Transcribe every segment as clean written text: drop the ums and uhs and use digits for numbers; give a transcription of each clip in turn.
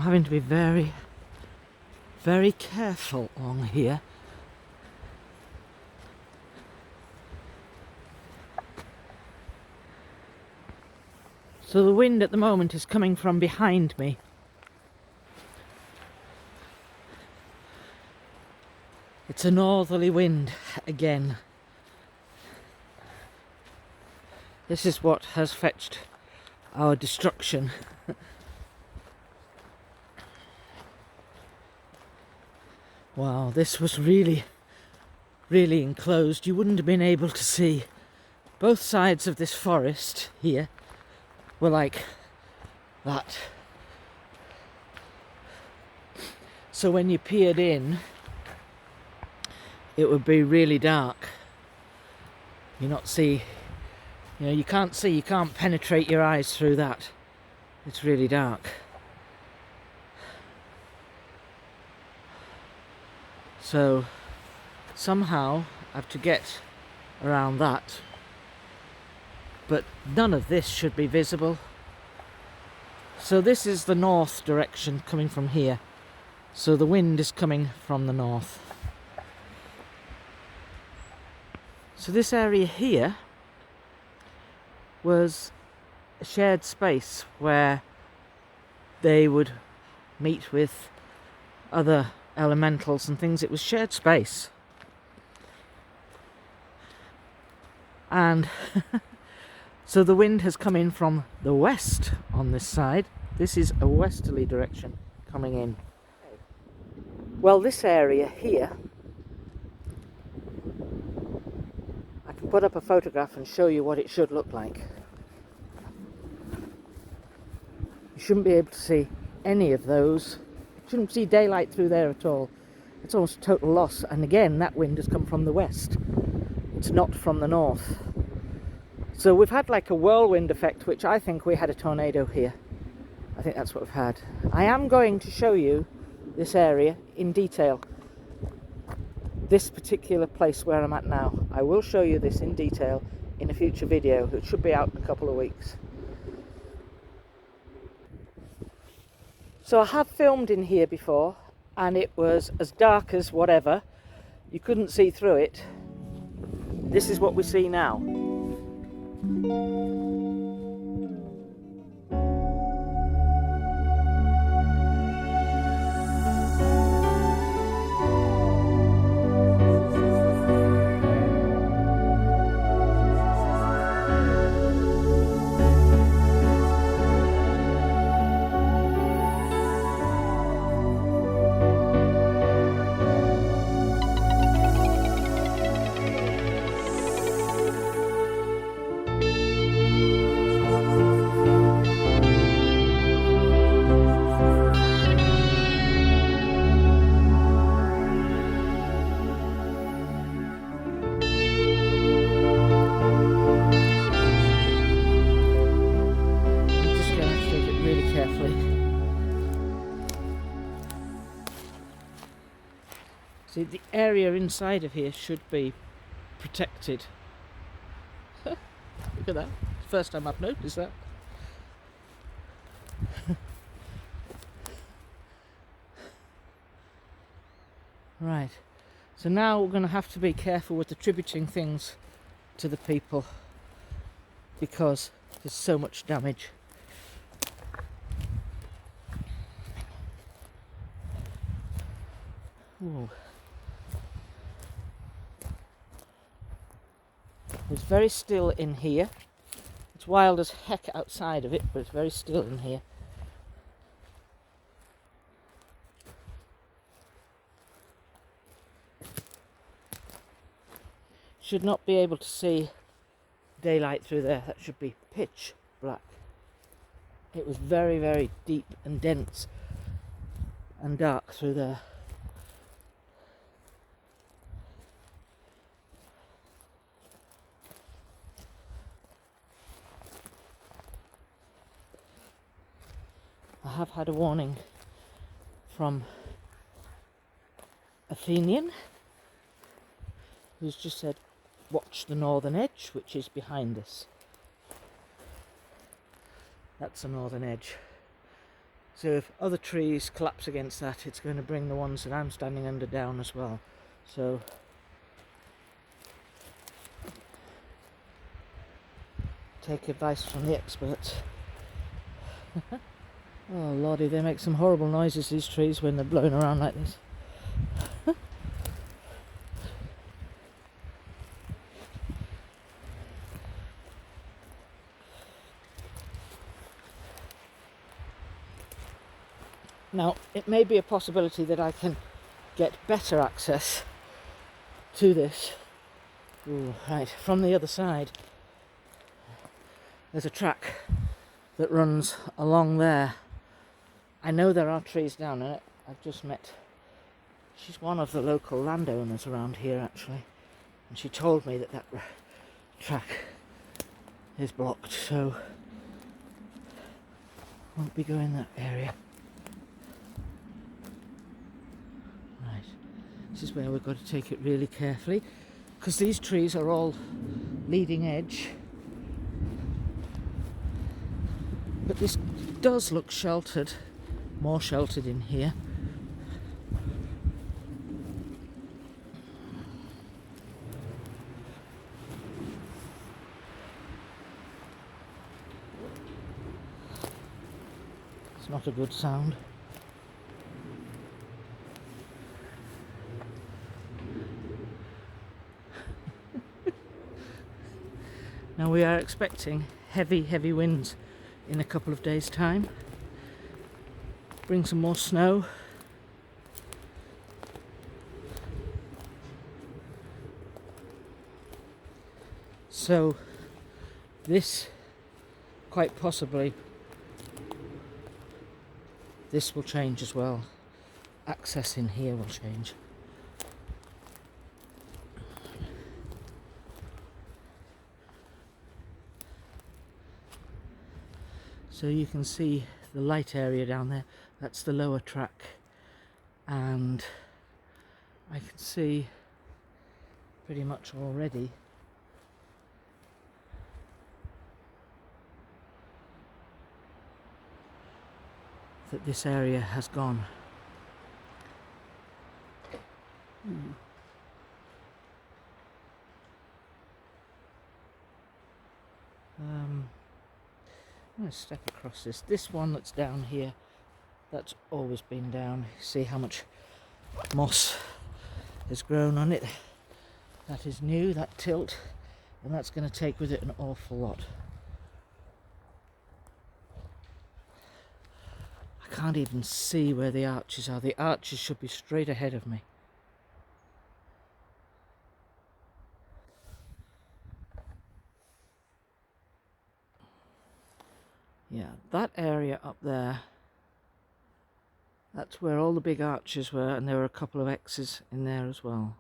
I'm having to be very, very careful along here. So the wind at the moment is coming from behind me. It's a northerly wind again. This is what has fetched our destruction. Wow, this was really, really enclosed. You wouldn't have been able to see. Both sides of this forest here were like that. So when you peered in, it would be really dark. You can't see, you can't penetrate your eyes through that. It's really dark. So somehow I have to get around that, but none of this should be visible. So this is the north direction coming from here. So the wind is coming from the north. So this area here was a shared space where they would meet with other elementals and things. It was shared space. And so the wind has come in from the west on this side. This is a westerly direction coming in. Well, this area here, I can put up a photograph and show you what it should look like. You shouldn't be able to see any of those. You shouldn't see daylight through there at all. It's almost a total loss. And again, that wind has come from the west. It's not from the north. So we've had like a whirlwind effect, which I think we had a tornado here. I think that's what we've had. I am going to show you this area in detail. This particular place where I'm at now. I will show you this in detail in a future video. It should be out in a couple of weeks. So I have filmed in here before, and it was as dark as whatever. You couldn't see through it. This is what we see now. See, the area inside of here should be protected. Look at that. First time I've noticed that. Right. So now we're going to have to be careful with attributing things to the people because there's so much damage. Ooh. It's very still in here. It's wild as heck outside of it, but it's very still in here. Should not be able to see daylight through there. That should be pitch black. It was very, very deep and dense and dark through there. I have had a warning from Athenian, who's just said, watch the northern edge, which is behind us. That's the northern edge. So if other trees collapse against that, it's going to bring the ones that I'm standing under down as well. So take advice from the experts. Oh lordy, they make some horrible noises, these trees, when they're blowing around like this. Now, it may be a possibility that I can get better access to this. Ooh, right, from the other side. There's a track that runs along there. I know there are trees down in it. I've just met, she's one of the local landowners around here actually, and she told me that that track is blocked, so won't be going that area. Right, this is where we've got to take it really carefully, because these trees are all leading edge. But this does look sheltered, more sheltered in here. It's not a good sound. Now we are expecting heavy winds in a couple of days' time. Bring some more snow. So this, quite possibly, this will change as well. Access in here will change. So you can see the light area down there, that's the lower track, and I can see pretty much already that this area has gone. I'm going to step across this. This one that's down here, that's always been down. See how much moss has grown on it. That is new, that tilt, and that's going to take with it an awful lot. I can't even see where the arches are. The arches should be straight ahead of me. Yeah, that area up there, that's where all the big arches were, and there were a couple of X's in there as well.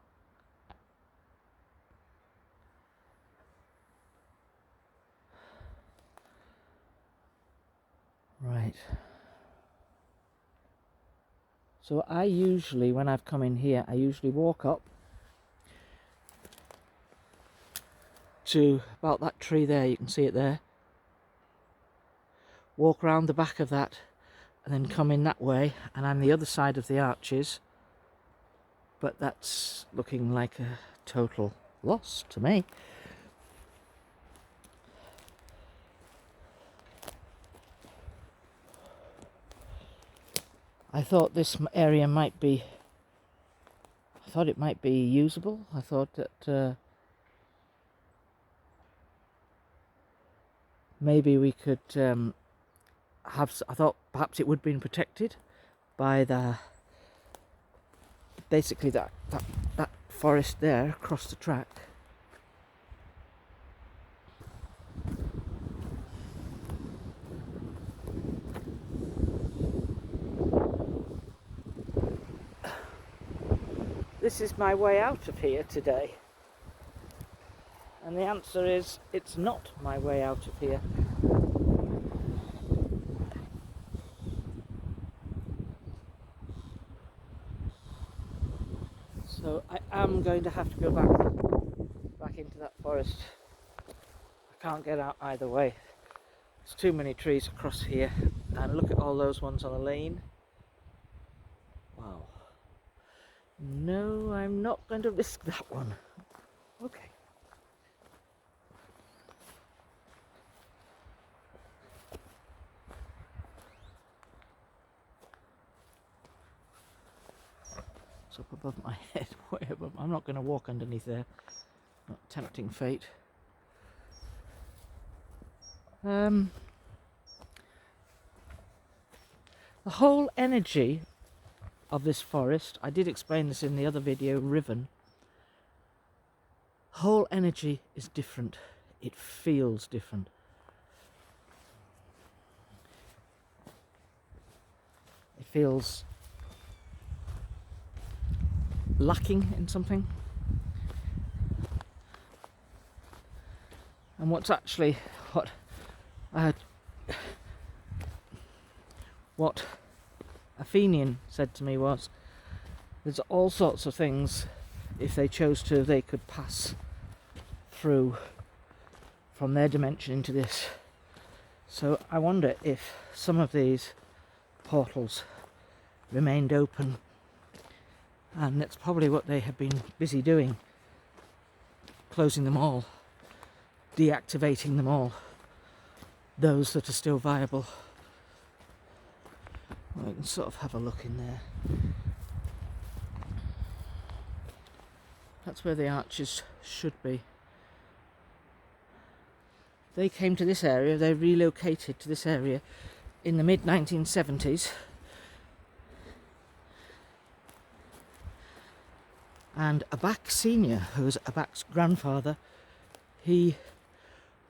Right. So I usually, when I've come in here, I usually walk up to about that tree there, you can see it there. Walk around the back of that and then come in that way, and I'm the other side of the arches, but that's looking like a total loss to me. I thought this area might be, I thought it might be usable. I thought that maybe we could have, I thought perhaps it would have been protected by the, basically that forest there across the track. This is my way out of here today. And the answer is, it's not my way out of here. So I am going to have to go back into that forest. I can't get out either way. There's too many trees across here. And look at all those ones on the lane. Wow. No, I'm not going to risk that one. Okay. It's up above my head, way above. I'm not going to walk underneath there. Not tempting fate. The whole energy of this forest, I did explain this in the other video, Riven. Whole energy is different. It feels different. It feels lacking in something. And what's actually what Athenian said to me was, there's all sorts of things, if they chose to, they could pass through from their dimension into this. So I wonder if some of these portals remained open, and that's probably what they have been busy doing, closing them all, deactivating them all, those that are still viable. Well, I can sort of have a look in there. That's where the arches should be. They came to this area, they relocated to this area in the mid-1970s. And Abak Senior, who was Abak's grandfather, he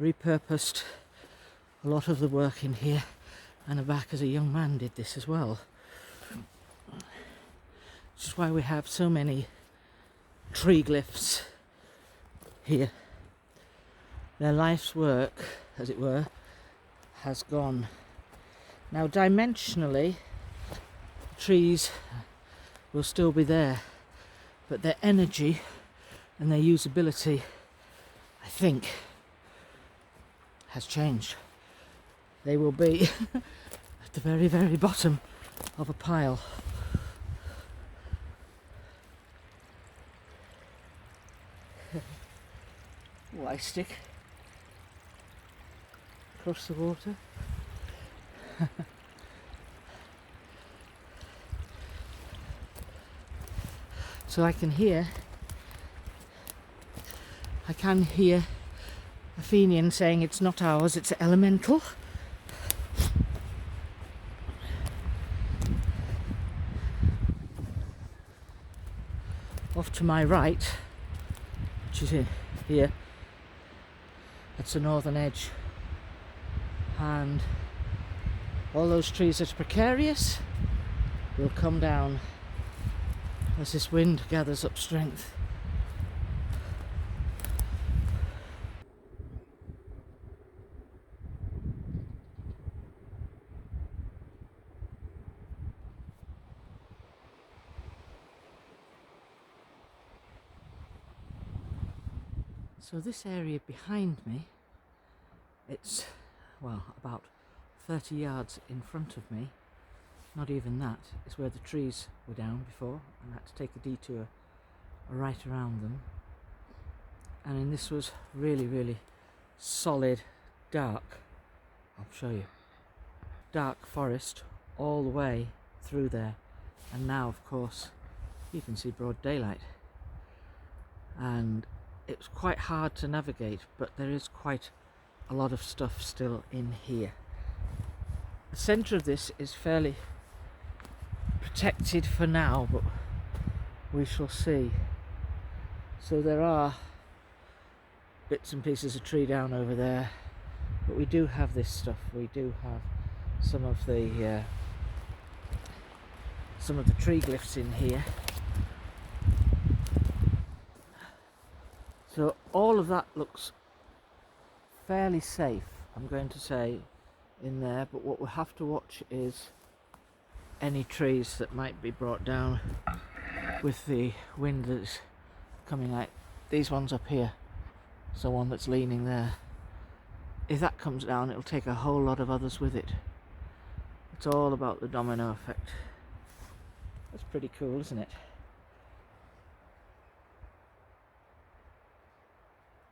repurposed a lot of the work in here, and Abak as a young man did this as well. Which is why we have so many tree glyphs here. Their life's work, as it were, has gone. Now dimensionally, trees will still be there, but their energy and their usability, I think, has changed. They will be at the very, very bottom of a pile. Why stick across the water? So I can hear Athenian saying it's not ours, it's elemental. Off to my right, which is here, that's the northern edge, and all those trees that are precarious will come down as this wind gathers up strength. So this area behind me, it's, well, about 30 yards in front of me, not even that, is where the trees were down before, and I had to take a detour right around them. And then this was really solid, dark, I'll show you, dark forest all the way through there. And now, of course, you can see broad daylight. And it's quite hard to navigate, but there is quite a lot of stuff still in here. The centre of this is fairly protected for now, but we shall see. So there are bits and pieces of tree down over there, but we do have this stuff. We do have some of the tree glyphs in here. So all of that looks fairly safe, I'm going to say, in there, but what we'll have to watch is any trees that might be brought down with the wind that's coming out. These ones up here, so one that's leaning there. If that comes down, it'll take a whole lot of others with it. It's all about the domino effect. That's pretty cool, isn't it?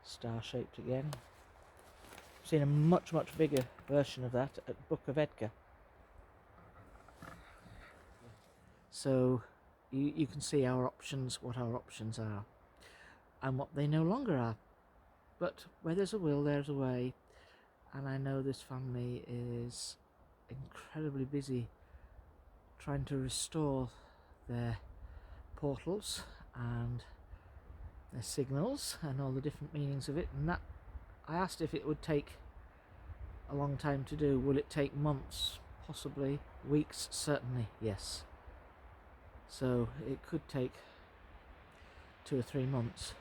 Star-shaped again. I've seen a much bigger version of that at Book of Edgar. So you can see our options, what our options are, and what they no longer are. But where there's a will, there's a way. And I know this family is incredibly busy trying to restore their portals and their signals and all the different meanings of it. And that, I asked if it would take a long time to do. Will it take months? Possibly. Weeks? Certainly, yes. So it could take 2 or 3 months.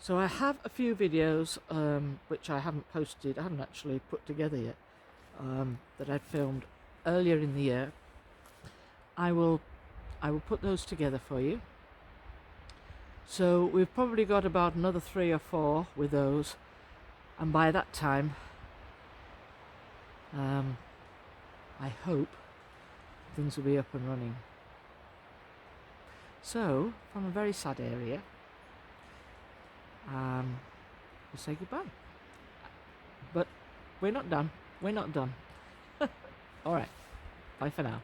So I have a few videos which I haven't posted, I haven't actually put together yet, that I filmed earlier in the year. I will put those together for you. So we've probably got about another 3 or 4 with those, and by that time I hope things will be up and running. So, from a very sad area, we'll say goodbye. But we're not done. We're not done. Alright, bye for now.